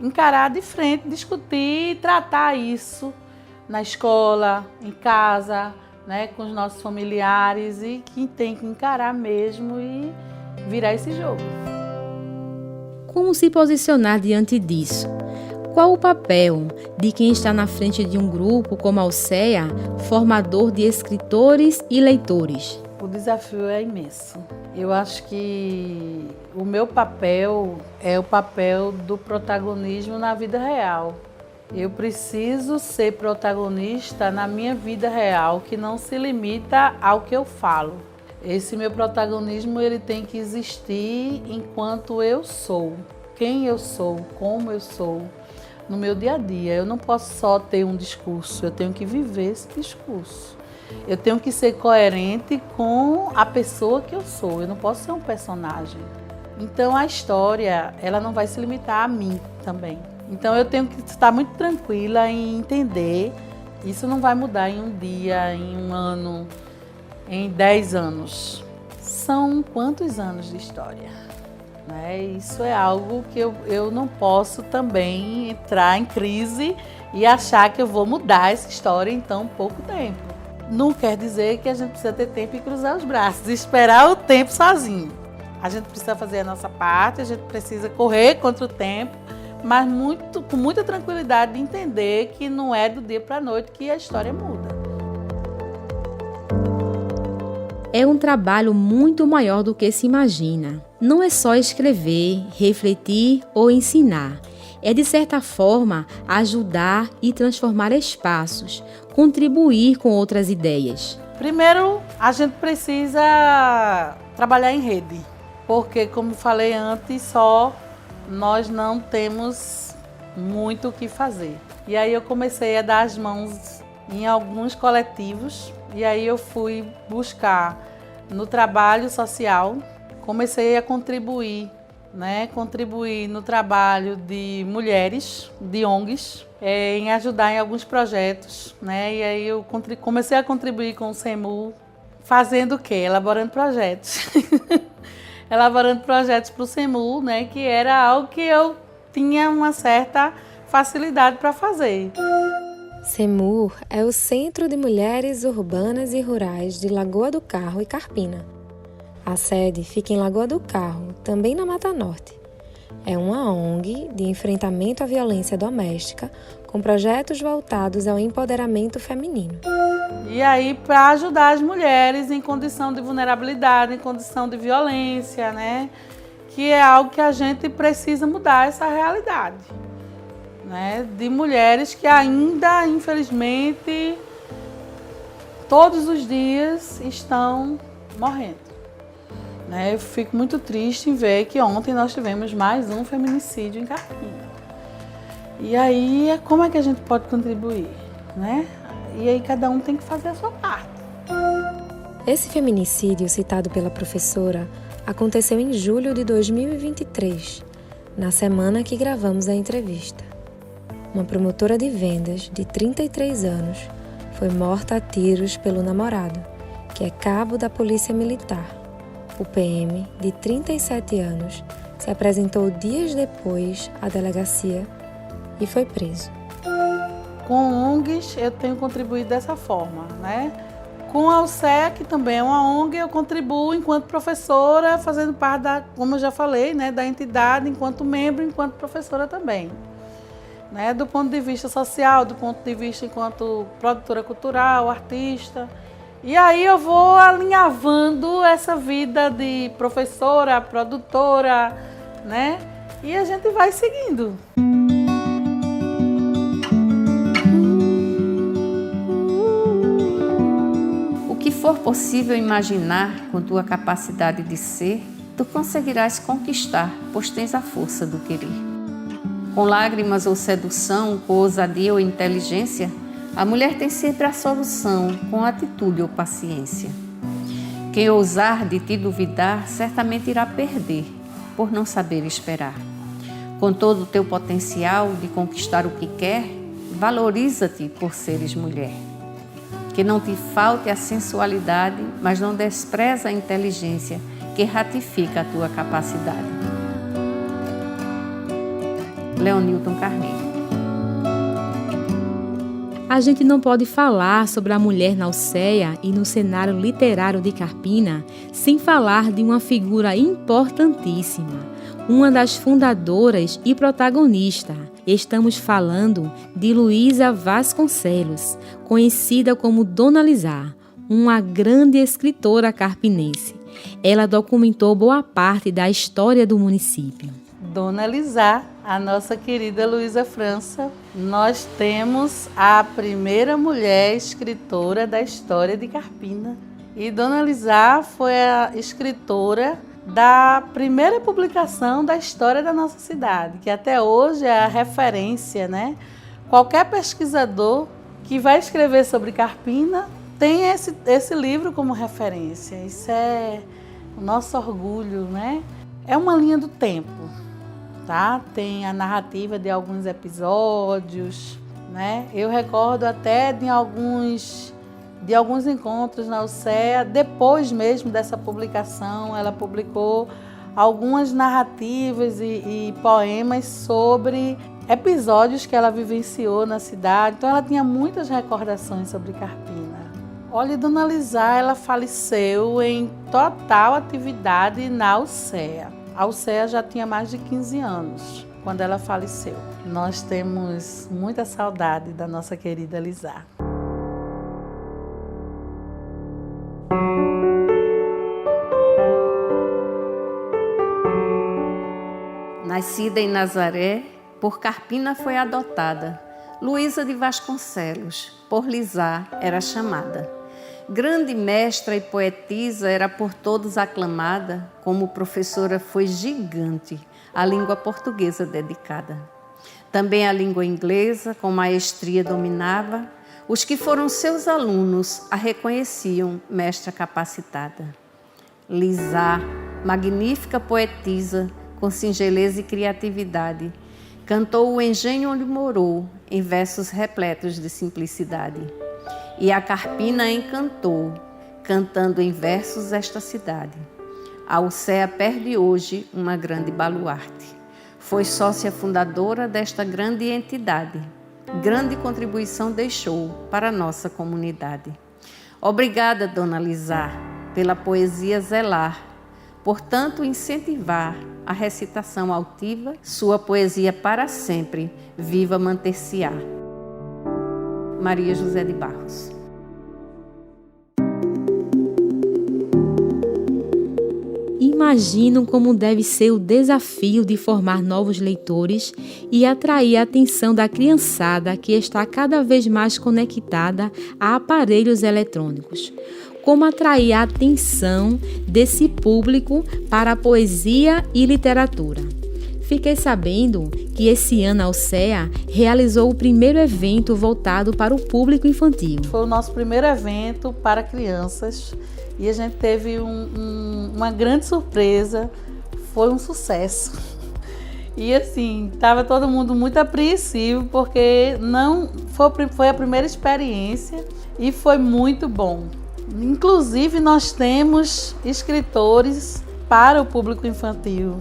encarar de frente, discutir e tratar isso na escola, em casa, né, com os nossos familiares, e que tem que encarar mesmo e virar esse jogo. Como se posicionar diante disso? Qual o papel de quem está na frente de um grupo como a UCEA, formador de escritores e leitores? O desafio é imenso. Eu acho que o meu papel é o papel do protagonismo na vida real. Eu preciso ser protagonista na minha vida real, que não se limita ao que eu falo. Esse meu protagonismo ele tem que existir enquanto eu sou, quem eu sou, como eu sou, no meu dia a dia. Eu não posso só ter um discurso, eu tenho que viver esse discurso. Eu tenho que ser coerente com a pessoa que eu sou, eu não posso ser um personagem. Então a história, ela não vai se limitar a mim também. Então eu tenho que estar muito tranquila em entender, isso não vai mudar em um dia, em um ano, em 10 anos. São quantos anos de história? Né? Isso é algo que eu não posso também entrar em crise e achar que eu vou mudar essa história em tão pouco tempo. Não quer dizer que a gente precisa ter tempo e cruzar os braços, e esperar o tempo sozinho. A gente precisa fazer a nossa parte, a gente precisa correr contra o tempo, mas com muita tranquilidade de entender que não é do dia para a noite que a história muda. É um trabalho muito maior do que se imagina. Não é só escrever, refletir ou ensinar. É, de certa forma, ajudar e transformar espaços, contribuir com outras ideias. Primeiro, a gente precisa trabalhar em rede, porque, como falei antes, só nós não temos muito o que fazer. E aí eu comecei a dar as mãos em alguns coletivos, e aí eu fui buscar no trabalho social, comecei a contribuir no trabalho de mulheres, de ONGs, em ajudar em alguns projetos, né? E aí eu comecei a contribuir com o SEMU, fazendo o quê? Elaborando projetos. Elaborando projetos para o SEMU, né? Que era algo que eu tinha uma certa facilidade para fazer. SEMUR é o Centro de Mulheres Urbanas e Rurais de Lagoa do Carro e Carpina. A sede fica em Lagoa do Carro, também na Mata Norte. É uma ONG de enfrentamento à violência doméstica, com projetos voltados ao empoderamento feminino. E aí, para ajudar as mulheres em condição de vulnerabilidade, em condição de violência, né? Que é algo que a gente precisa mudar essa realidade, né? De mulheres que ainda, infelizmente, todos os dias estão morrendo. Eu fico muito triste em ver que ontem nós tivemos mais um feminicídio em Carpina. E aí, como é que a gente pode contribuir, né? E aí cada um tem que fazer a sua parte. Esse feminicídio citado pela professora aconteceu em julho de 2023, na semana que gravamos a entrevista. Uma promotora de vendas de 33 anos foi morta a tiros pelo namorado, que é cabo da Polícia Militar. O PM, de 37 anos, se apresentou dias depois à delegacia e foi preso. Com ONGs eu tenho contribuído dessa forma, né? Com a Alcea, que também é uma ONG, eu contribuo enquanto professora, fazendo parte da, como eu já falei, né, da entidade, enquanto membro, enquanto professora também. Né, do ponto de vista social, do ponto de vista enquanto produtora cultural, artista. E aí eu vou alinhavando essa vida de professora, produtora, né? E a gente vai seguindo. O que for possível imaginar com tua capacidade de ser, tu conseguirás conquistar, pois tens a força do querer. Com lágrimas ou sedução, com ousadia ou inteligência, a mulher tem sempre a solução, com atitude ou paciência. Quem ousar de ti duvidar, certamente irá perder, por não saber esperar. Com todo o teu potencial de conquistar o que quer, valoriza-te por seres mulher. Que não te falte a sensualidade, mas não despreza a inteligência, que ratifica a tua capacidade. Leonilton Carneiro. A gente não pode falar sobre a mulher na Alcea e no cenário literário de Carpina sem falar de uma figura importantíssima, uma das fundadoras e protagonista. Estamos falando de Luísa Vasconcelos, conhecida como Dona Lisá, uma grande escritora carpinense. Ela documentou boa parte da história do município. Dona Lisá, a nossa querida Luísa França, nós temos a primeira mulher escritora da história de Carpina. E Dona Lisá foi a escritora da primeira publicação da história da nossa cidade, que até hoje é a referência, né? Qualquer pesquisador que vai escrever sobre Carpina tem esse livro como referência. Isso é o nosso orgulho, né? É uma linha do tempo. Tá? Tem a narrativa de alguns episódios, né? Eu recordo até de alguns encontros na Alcea. Depois mesmo dessa publicação, ela publicou algumas narrativas e poemas sobre episódios que ela vivenciou na cidade. Então ela tinha muitas recordações sobre Carpina. Olha, Dona Lisá, ela faleceu em total atividade na Alcea. A Alcea já tinha mais de 15 anos quando ela faleceu. Nós temos muita saudade da nossa querida Lisá. Nascida em Nazaré, por Carpina foi adotada. Luísa de Vasconcelos, por Lisá era chamada. Grande mestra e poetisa, era por todos aclamada, como professora foi gigante, a língua portuguesa dedicada. Também a língua inglesa, com maestria dominava, os que foram seus alunos a reconheciam mestra capacitada. Lisá, magnífica poetisa, com singeleza e criatividade, cantou o engenho onde morou, em versos repletos de simplicidade. E a Carpina encantou, cantando em versos esta cidade. A Alcea perde hoje uma grande baluarte. Foi sócia fundadora desta grande entidade. Grande contribuição deixou para a nossa comunidade. Obrigada, Dona Lisá, pela poesia zelar, por tanto incentivar a recitação altiva, sua poesia para sempre, viva manter-se-á. Maria José de Barros. Imaginam como deve ser o desafio de formar novos leitores e atrair a atenção da criançada que está cada vez mais conectada a aparelhos eletrônicos. Como atrair a atenção desse público para a poesia e literatura. Fiquei sabendo que esse ano a Alcea realizou o primeiro evento voltado para o público infantil. Foi o nosso primeiro evento para crianças e a gente teve uma grande surpresa, foi um sucesso. E assim, estava todo mundo muito apreensivo porque foi a primeira experiência e foi muito bom. Inclusive nós temos escritores para o público infantil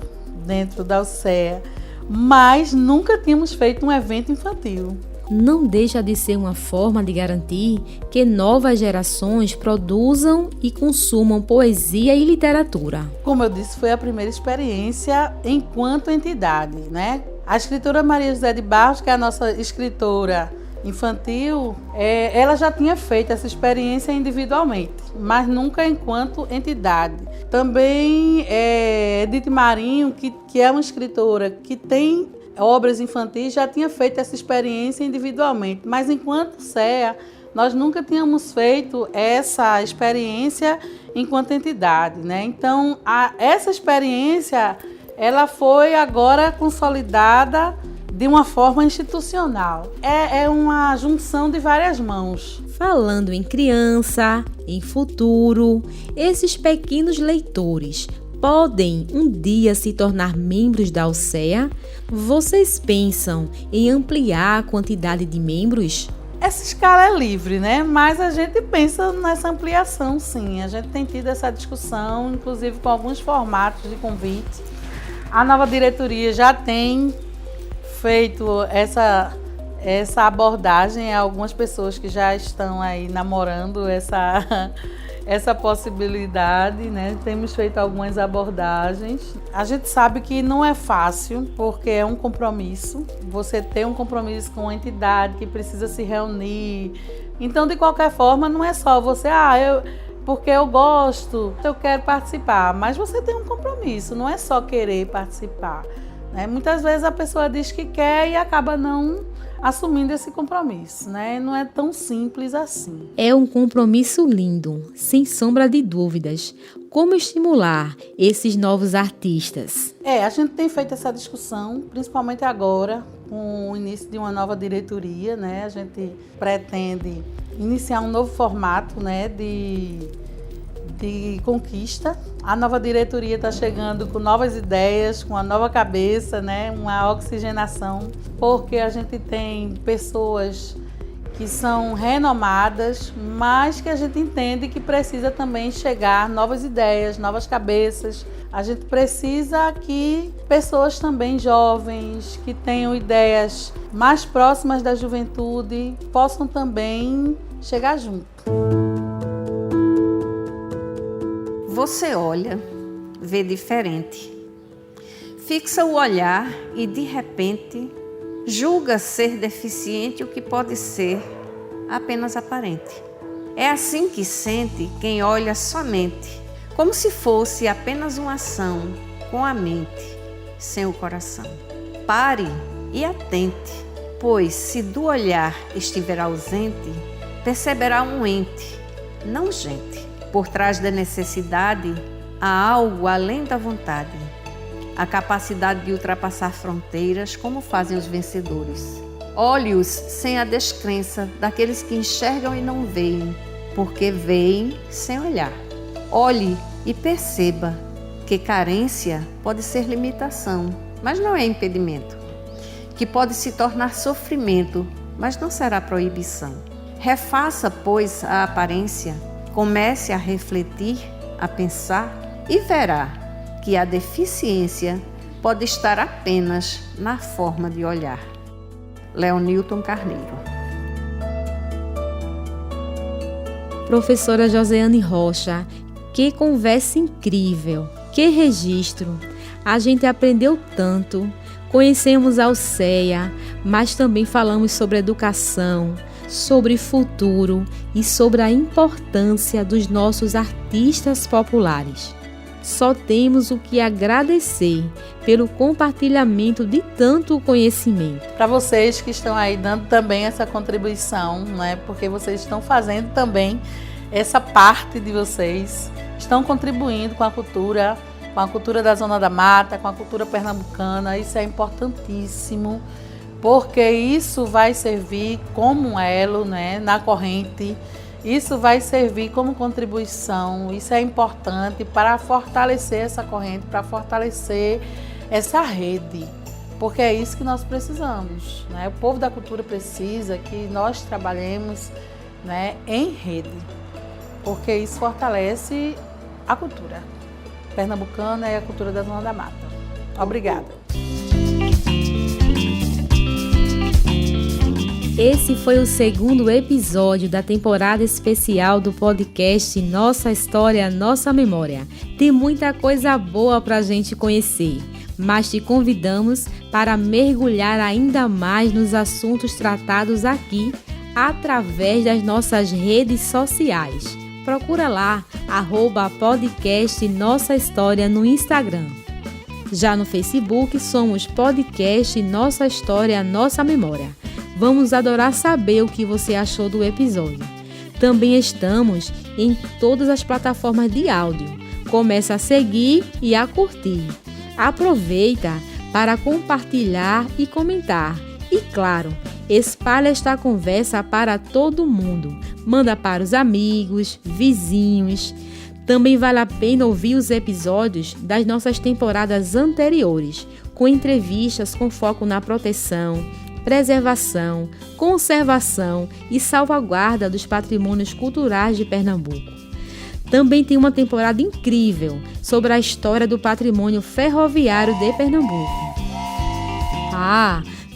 dentro da Alcea, mas nunca tínhamos feito um evento infantil não deixa de ser uma forma de garantir que novas gerações produzam e consumam poesia e literatura. Como eu disse, foi a primeira experiência enquanto entidade, né? A escritora Maria José de Barros, que é a nossa escritora infantil, ela já tinha feito essa experiência individualmente, mas nunca enquanto entidade. Também Edith Marinho, que é uma escritora que tem obras infantis, já tinha feito essa experiência individualmente, mas enquanto CEA, nós nunca tínhamos feito essa experiência enquanto entidade, né? Então, essa experiência, ela foi agora consolidada de uma forma institucional. É uma junção de várias mãos. Falando em criança, em futuro, esses pequenos leitores podem um dia se tornar membros da Alcea? Vocês pensam em ampliar a quantidade de membros? Essa escala é livre, né? Mas a gente pensa nessa ampliação, sim. A gente tem tido essa discussão, inclusive com alguns formatos de convite. A nova diretoria já tem feito essa abordagem a algumas pessoas que já estão aí namorando essa possibilidade, né? Temos feito algumas abordagens. A gente sabe que não é fácil, porque é um compromisso. Você tem um compromisso com uma entidade que precisa se reunir. Então, de qualquer forma, não é só você, porque eu gosto, eu quero participar. Mas você tem um compromisso, não é só querer participar, né? Muitas vezes a pessoa diz que quer e acaba não assumindo esse compromisso, né? Não é tão simples assim. É um compromisso lindo, sem sombra de dúvidas. Como estimular esses novos artistas? A gente tem feito essa discussão, principalmente agora, com o início de uma nova diretoria, né? A gente pretende iniciar um novo formato, né, de conquista. A nova diretoria está chegando com novas ideias, com uma nova cabeça, né? Uma oxigenação, porque a gente tem pessoas que são renomadas, mas que a gente entende que precisa também chegar novas ideias, novas cabeças. A gente precisa que pessoas também jovens, que tenham ideias mais próximas da juventude, possam também chegar junto. Você olha, vê diferente. Fixa o olhar e, de repente, julga ser deficiente o que pode ser apenas aparente. É assim que sente quem olha somente, como se fosse apenas uma ação com a mente, sem o coração. Pare e atente, pois se do olhar estiver ausente, perceberá um ente, não gente. Por trás da necessidade, há algo além da vontade. A capacidade de ultrapassar fronteiras, como fazem os vencedores. Olhe-os sem a descrença daqueles que enxergam e não veem, porque veem sem olhar. Olhe e perceba que carência pode ser limitação, mas não é impedimento. Que pode se tornar sofrimento, mas não será proibição. Refaça, pois, a aparência. Comece a refletir, a pensar e verá que a deficiência pode estar apenas na forma de olhar. Leonilton Carneiro. Professora Joseane Rocha, que conversa incrível, que registro. A gente aprendeu tanto, conhecemos a Alcea, mas também falamos sobre educação, sobre futuro e sobre a importância dos nossos artistas populares. Só temos o que agradecer pelo compartilhamento de tanto conhecimento. Para vocês que estão aí dando também essa contribuição, né? Porque vocês estão fazendo também essa parte de vocês, estão contribuindo com a cultura da Zona da Mata, com a cultura pernambucana. Isso é importantíssimo, porque isso vai servir como um elo, né, na corrente, isso vai servir como contribuição, isso é importante para fortalecer essa corrente, para fortalecer essa rede, porque é isso que nós precisamos, né? O povo da cultura precisa que nós trabalhemos, né, em rede, porque isso fortalece a cultura pernambucana e a cultura da Zona da Mata. Obrigada. Esse foi o segundo episódio da temporada especial do podcast Nossa História, Nossa Memória. Tem muita coisa boa para a gente conhecer, mas te convidamos para mergulhar ainda mais nos assuntos tratados aqui através das nossas redes sociais. Procura lá, @podcast Nossa História no Instagram. Já no Facebook somos podcast Nossa História, Nossa Memória. Vamos adorar saber o que você achou do episódio. Também estamos em todas as plataformas de áudio. Comece a seguir e a curtir. Aproveita para compartilhar e comentar. E claro, espalhe esta conversa para todo mundo. Manda para os amigos, vizinhos. Também vale a pena ouvir os episódios das nossas temporadas anteriores, com entrevistas com foco na proteção, preservação, conservação e salvaguarda dos patrimônios culturais de Pernambuco. Também tem uma temporada incrível sobre a história do patrimônio ferroviário de Pernambuco.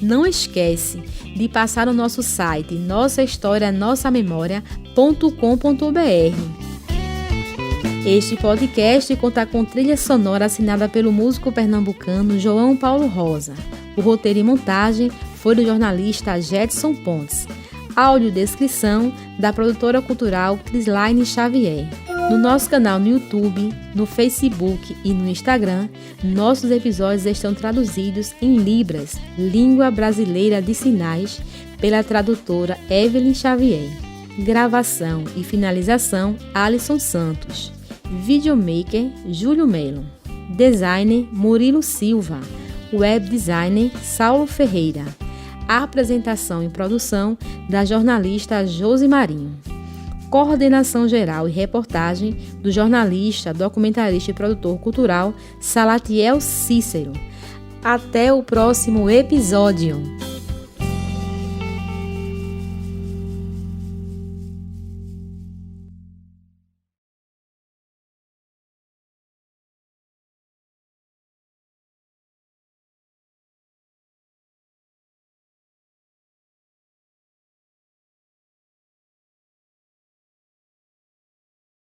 Não esquece de passar no nosso site nossahistorianossamemoria.com.br. Este podcast conta com trilha sonora assinada pelo músico pernambucano João Paulo Rosa. O roteiro e montagem foi do jornalista Jetson Pontes. Audiodescrição da produtora cultural Crislaine Xavier. No nosso canal no YouTube, no Facebook e no Instagram, nossos episódios estão traduzidos em Libras, língua brasileira de sinais, pela tradutora Evelyn Xavier. Gravação e finalização, Alisson Santos. Videomaker, Júlio Melo. Designer, Murilo Silva. Web designer, Saulo Ferreira. Apresentação e produção da jornalista Josi Marinho. Coordenação geral e reportagem do jornalista, documentarista e produtor cultural Salatiel Cícero. Até o próximo episódio!